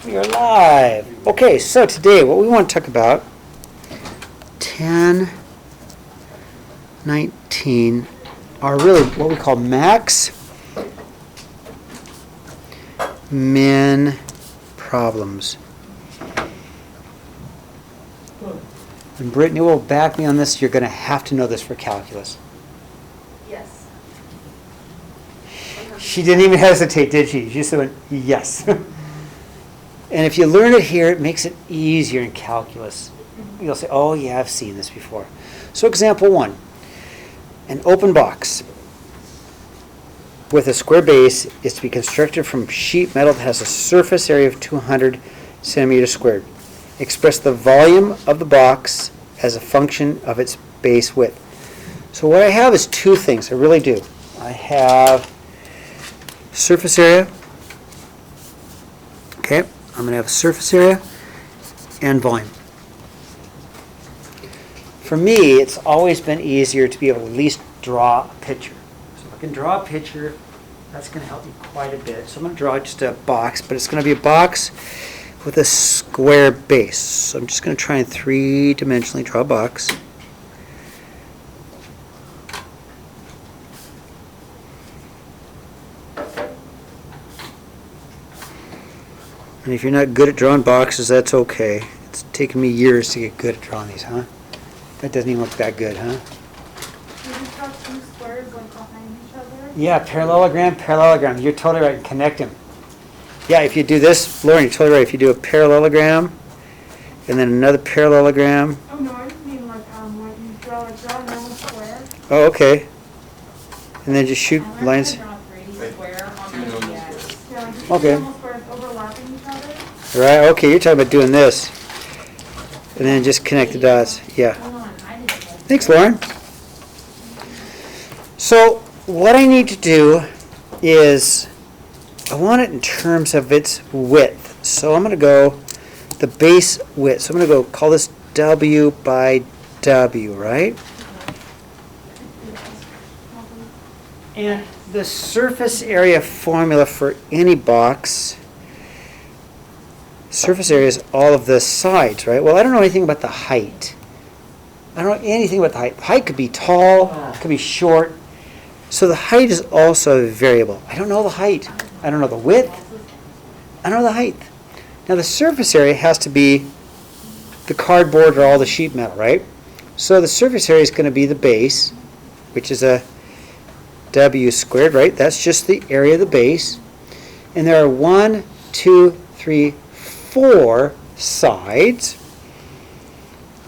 We are live. Okay, so today what we want to talk about, 10, 19, are really what we call max, min problems. And Brittany will back me on this. You're going to have to know this for calculus. Yes. She didn't even hesitate, did she? She just went, yes. And if you learn it here, it makes it easier in calculus. You'll say, oh yeah, I've seen this before. So example 1, an open box with a square base is to be constructed from sheet metal that has a surface area of 200 centimeters squared. Express the volume of the box as a function of its base width. So what I have is two things, I really do. I have surface area, okay? I'm going to have a surface area and volume. For me, it's always been easier to be able to at least draw a picture. So if I can draw a picture, that's going to help me quite a bit. So I'm going to draw just a box, but it's going to be a box with a square base. So I'm just going to try and three-dimensionally draw a box. And if you're not good at drawing boxes, that's okay. It's taken me years to get good at drawing these, huh? That doesn't even look that good, huh? You just draw two squares like behind each other? Yeah, parallelogram. You're totally right. Connect them. Yeah, if you do this, Lauren, you're totally right. If you do a parallelogram, and then another parallelogram. Oh no, I just mean like when you draw a normal square. Oh, okay. And then just shoot lines. Yeah, just Okay. normal squares overlapping each other. Right, okay, you're talking about doing this. And then just connect the dots. Yeah. Thanks, Lauren. So what I need to do is, I want it in terms of its width. So I'm going to go the base width. So I'm going to go call this W by W, right? And the surface area formula for any box, surface area is all of the sides, right? Well, I don't know anything about the height. I don't know anything about the height. Height could be tall, could be short. So the height is also a variable. I don't know the height. I don't know the width. I don't know the height. Now the surface area has to be the cardboard or all the sheet metal, right? So the surface area is going to be the base, which is a W squared, right? That's just the area of the base. And there are 1, 2, 3, 4 sides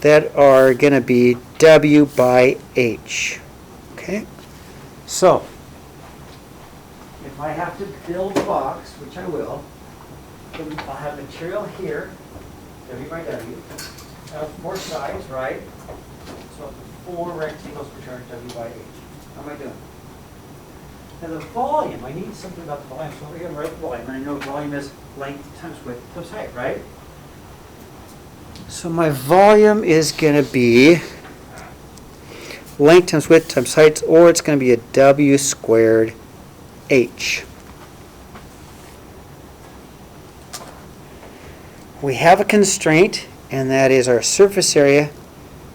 that are going to be W by H. Okay? So, if I have to build a box, which I will, then I'll have material here, W by W. I have 4 sides, right? So I'll have 4 rectangles which are W by H. How am I doing? Now the volume, I need something about the volume. So over here, write the volume. And I know volume is length times width times height, right? So my volume is going to be length times width times height, or it's going to be a W squared H. We have a constraint, and that is our surface area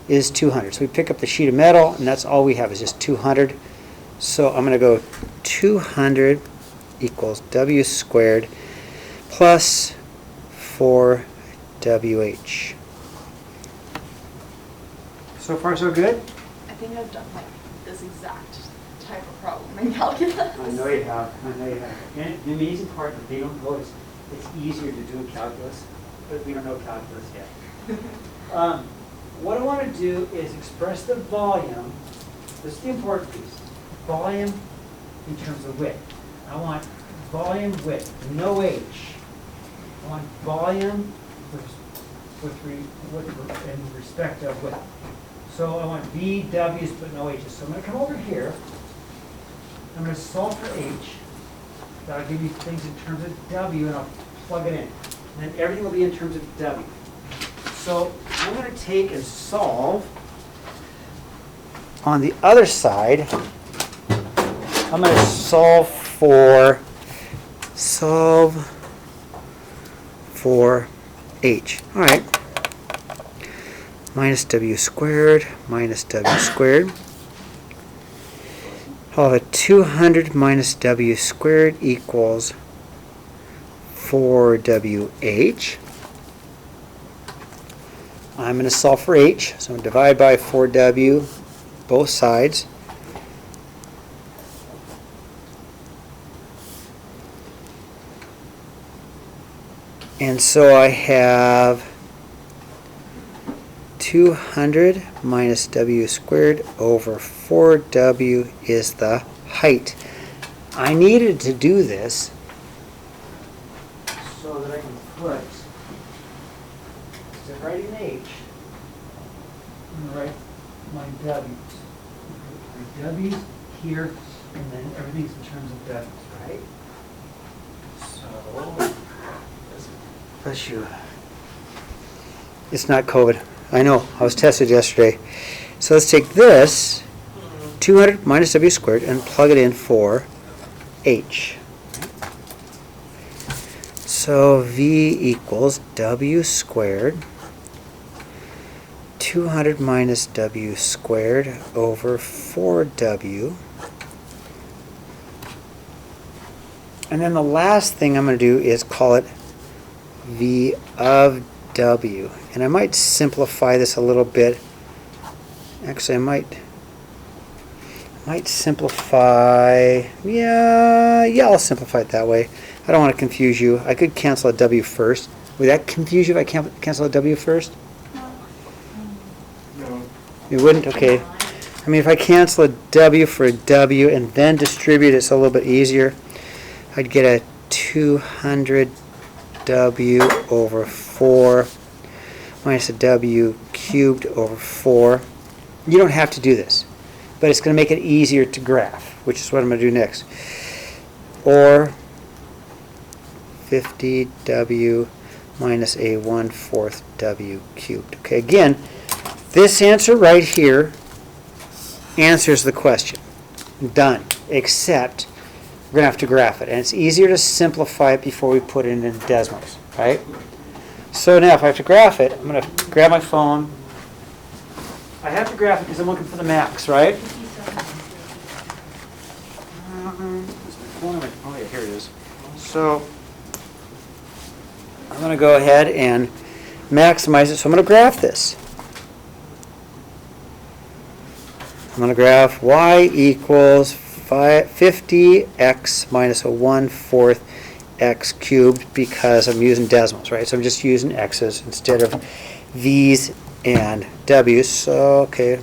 is 200. So we pick up the sheet of metal, and that's all we have is just 200. So I'm going to go 200 equals W squared plus 4WH. So far, so good? I think I've done like this exact type of problem in calculus. I know you have. And the amazing part that they don't know is it's easier to do in calculus, but we don't know calculus yet. What I want to do is express the volume. This is the important piece. Volume in terms of width. I want volume width, no H. I want volume in respect of width. So I want VW's but no H's. So I'm going to come over here. I'm going to solve for H. That'll give you things in terms of W, and I'll plug it in. And then everything will be in terms of W. So I'm going to take and solve on the other side. I'm going to solve for 4h. All right. Minus w squared minus w squared. I'll have a 200 minus w squared equals 4wh. I'm going to solve for h, so I'm going to divide by 4w both sides. And so I have 200 minus w squared over 4w is the height. I needed to do this so that I can put, instead of writing h, I'm going to write my w's. My w's here, and then everything's in terms of w's, right? So, bless you. It's not COVID. I know. I was tested yesterday. So let's take this, 200 minus w squared, and plug it in for h. So v equals w squared, 200 minus w squared over 4w. And then the last thing I'm going to do is call it v of w. And I might simplify this a little bit. Actually, I might simplify, I'll simplify it that way. I don't want to confuse you. I could cancel a w first. Would that confuse you if I cancel a w first? No. You wouldn't? Okay. I mean, if I cancel a w for a w and then distribute it, it's a little bit easier. I'd get a 200 w over 4 minus a w cubed over 4. You don't have to do this, but it's going to make it easier to graph, which is what I'm going to do next. Or 50w minus a 1/4 w cubed. Okay, again, this answer right here answers the question. Done. Except we're going to have to graph it. And it's easier to simplify it before we put it in decimals, right? So now if I have to graph it, I'm going to grab my phone. I have to graph it because I'm looking for the max, right? Oh yeah, here it is. So I'm going to go ahead and maximize it. So I'm going to graph this. I'm going to graph y equals 50x minus a 1/4 x cubed because I'm using decimals, right? So I'm just using x's instead of v's and w's. So, okay.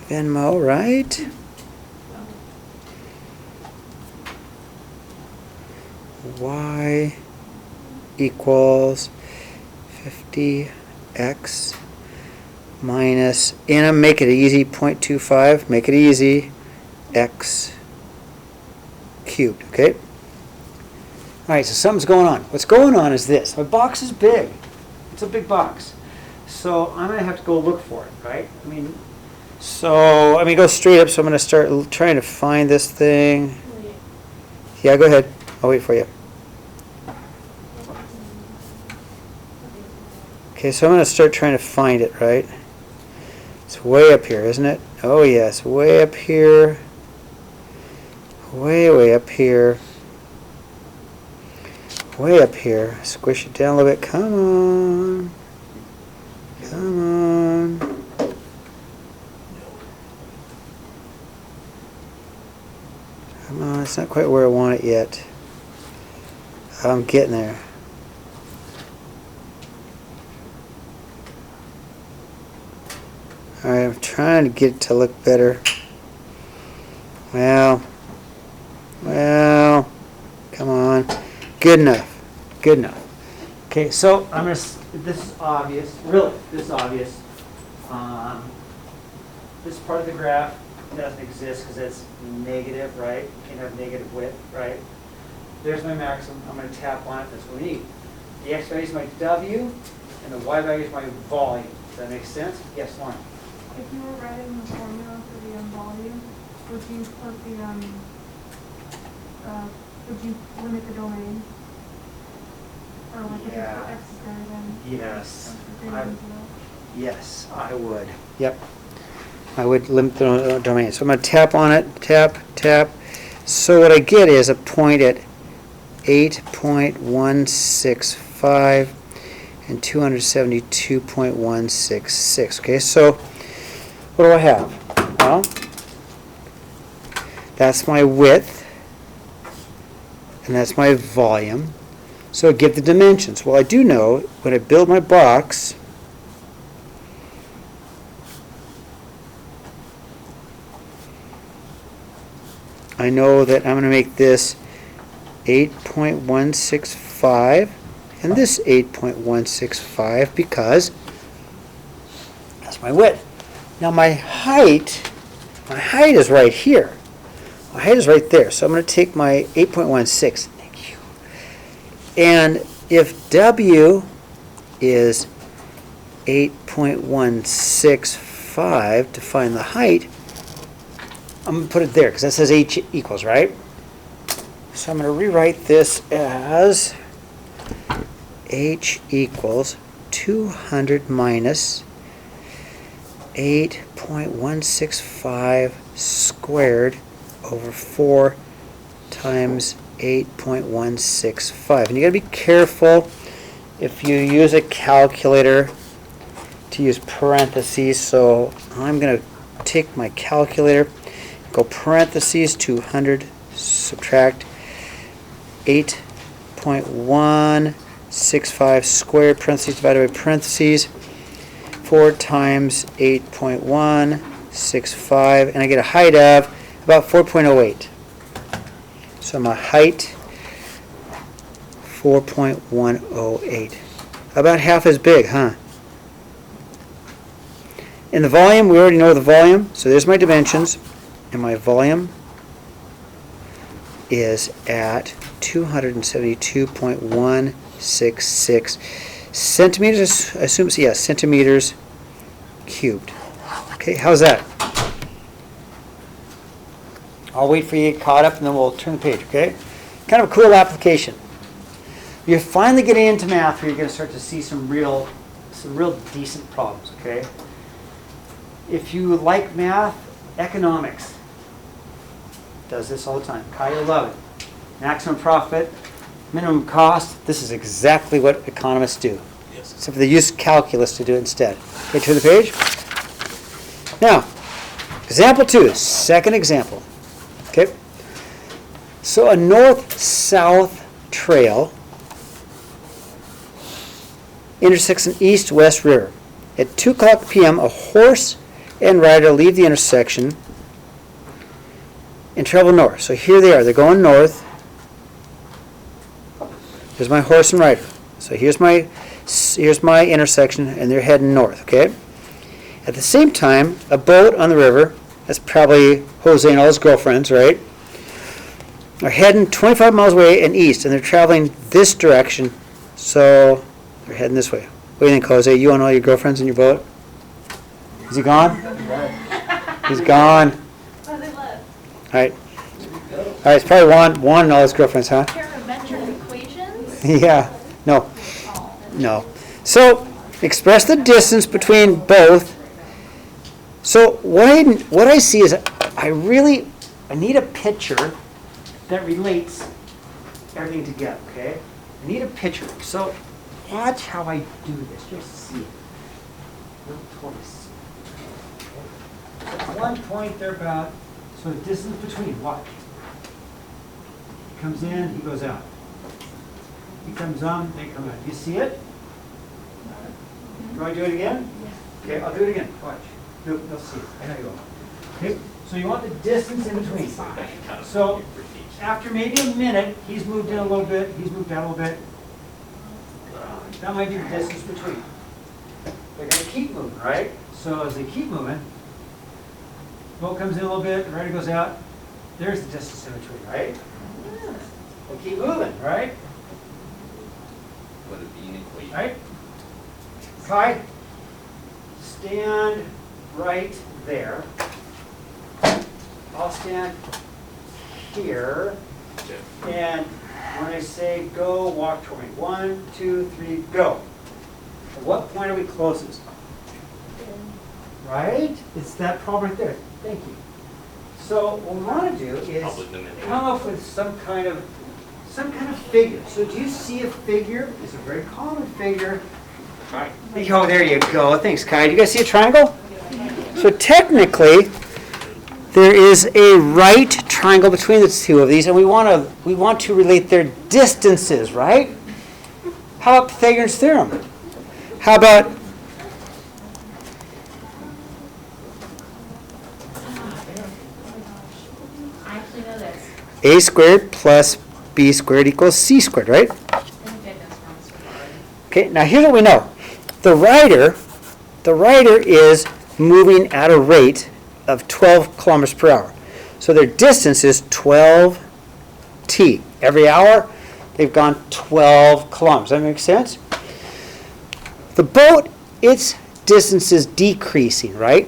Venmo, right? Y equals 50x minus, and I'm making it easy, 0.25, make it easy, x cubed, okay? All right, so something's going on. What's going on is this. My box is big. It's a big box. So I'm going to have to go look for it, right? So I'm going to go straight up, so I'm going to start trying to find this thing. Yeah, go ahead. I'll wait for you. Okay, so I'm going to start trying to find it, right? It's way up here, isn't it? Oh, yes, way up here. Way up here. Way up here. Squish it down a little bit. Come on. Come on. Come on, it's not quite where I want it yet. I'm getting there. Alright, I'm trying to get it to look better. Well, come on. Good enough. Good enough. Okay, so I'm going to, this is obvious. Really, this is obvious. This part of the graph doesn't exist because it's negative, right? You can't have negative width, right? There's my maximum. I'm going to tap on it. That's what we need. The x value is my W, and the y value is my volume. Does that make sense? Yes, Lauren? If you were writing the formula for the volume, would you put the Would you limit the domain? Or like if Yeah. it's X is greater than? Yes. Greater than 0? Yes, I would. Yep. I would limit the domain. So I'm going to tap on it, tap, tap. So what I get is a point at 8.165 and 272.166. Okay, so what do I have? Well, that's my width, and that's my volume. So give the dimensions. Well, I do know when I build my box, I know that I'm going to make this 8.165 and this 8.165 because that's my width. Now my height is right here. My height is right there. So I'm going to take my 8.16. Thank you. And if W is 8.165 to find the height, I'm going to put it there because that says H equals, right? So I'm going to rewrite this as H equals 200 minus 8.165 squared over 4 times 8.165. And you got to be careful if you use a calculator to use parentheses. So I'm going to take my calculator, go parentheses 200, subtract 8.165 squared, parentheses divided by parentheses, 4 times 8.165, and I get a height of about 4.08. So my height, 4.108. About half as big, huh? In the volume, we already know the volume, so there's my dimensions, and my volume is at 272.166 centimeters. I assume, so yes, centimeters cubed. Okay, how's that? I'll wait for you to get caught up, and then we'll turn the page. Okay, kind of a cool application. You're finally getting into math, where you're going to start to see some real decent problems. Okay. If you like math, economics does this all the time. Kai, you'll love it. Maximum profit, minimum cost. This is exactly what economists do. Yes. Except for they use calculus to do it instead. Okay, turn the page. Now, example 2, second example. Okay. So a north-south trail intersects an east-west river. At 2 o'clock p.m., a horse and rider leave the intersection and travel north. So here they are. They're going north. Here's my horse and rider. So here's my intersection, and they're heading north. Okay. At the same time, a boat on the river, that's probably Jose and all his girlfriends, right, are heading 25 miles away and east, and they're traveling this direction. So they're heading this way. What do you think, Jose? You and all your girlfriends in your boat? Is he gone? He's gone. Oh, they left. All right. All right, it's probably Juan and all his girlfriends, huh? Parametric equations? Yeah. No. Oh. No. So express the distance between both. So what I see is I need a picture that relates everything together, okay? I need a picture. So watch how I do this. Just see it. You'll totally see it. Okay? At one point they're about, so the distance between, watch. He comes in, he goes out. He comes on, they come out. You see it? Do I do it again? Okay, I'll do it again. Watch. You'll see it. I know you will. Okay, so you want the distance in between. So after maybe a minute, he's moved in a little bit, he's moved out a little bit. That might be the distance between. They're going to keep moving, right? So as they keep moving, boat comes in a little bit, rider goes out. There's the distance in between, right? They keep moving, right? Would it be an equation? Right? Kai, stand right there. I'll stand here. And when I say go, walk toward me. 1, 2, 3, go. At what point are we closest? Right? It's that problem right there. Thank you. So what we want to do is come up with some kind of figure. So do you see a figure? It's a very common figure. Oh, there you go. Thanks, Kai. Do you guys see a triangle? So technically, there is a right triangle between the two of these, and we want to relate their distances, right? How about Pythagorean's theorem? How about I actually know this. a squared plus b squared equals c squared, right? Thank goodness for us. Okay, now here's what we know. The rider is moving at a rate of 12 kilometers per hour. So their distance is 12t. Every hour, they've gone 12 kilometers. Does that make sense? The boat, its distance is decreasing, right?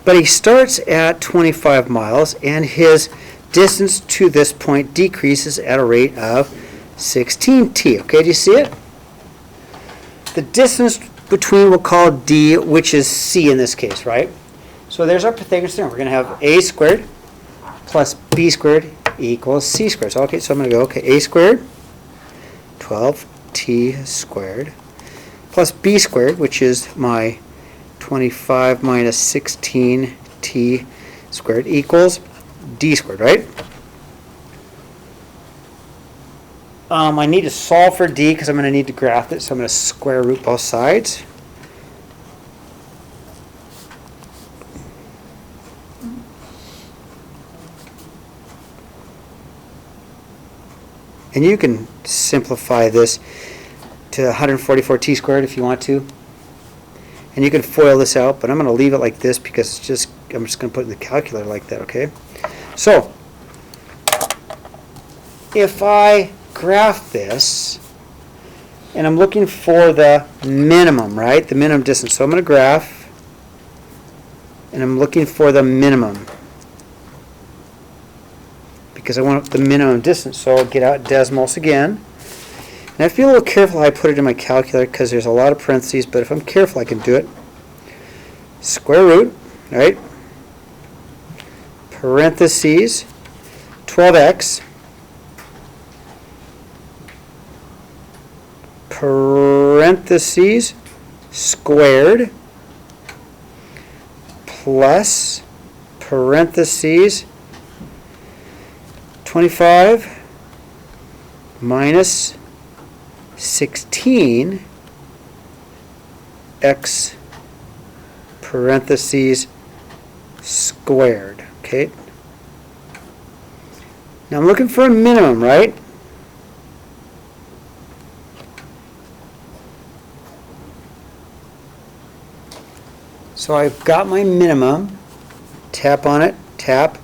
But he starts at 25 miles, and his distance to this point decreases at a rate of 16t. Okay, do you see it? The distance between we'll call d, which is c in this case, right? So there's our Pythagorean theorem. We're going to have a squared plus b squared equals c squared. So, okay, so I'm going to go, okay, a squared, 12t squared, plus b squared, which is my 25 minus 16t squared equals d squared, right? I need to solve for d because I'm going to need to graph it, so I'm going to square root both sides. And you can simplify this to 144t squared if you want to. And you can FOIL this out, but I'm going to leave it like this because I'm just going to put it in the calculator like that, okay? So, if I graph this, and I'm looking for the minimum, right? The minimum distance. So I'm going to graph, and I'm looking for the minimum, because I want the minimum distance. So I'll get out decimals again. And I have to be a little careful how I put it in my calculator because there's a lot of parentheses, but if I'm careful I can do it. Square root, right? Parentheses, 12x, parentheses, squared, plus, parentheses, 25 minus 16 x parentheses squared. Okay. Now I'm looking for a minimum, right? So I've got my minimum. Tap on it, tap,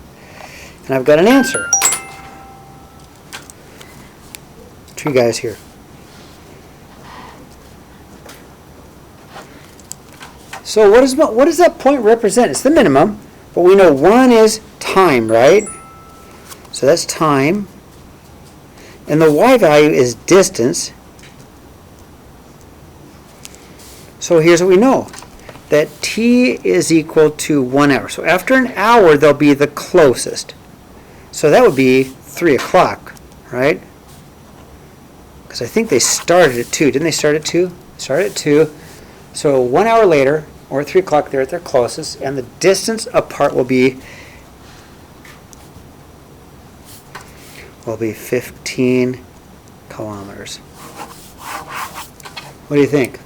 and I've got an answer. Two guys here. So what does that point represent? It's the minimum, but we know 1 is time, right? So that's time. And the y value is distance. So here's what we know. That t is equal to 1 hour. So after an hour, they'll be the closest. So that would be 3 o'clock, right? Because I think they started at 2. Didn't they start at 2? Started at 2. So 1 hour later, or at 3 o'clock, they're at their closest, and the distance apart will be 15 kilometers. What do you think?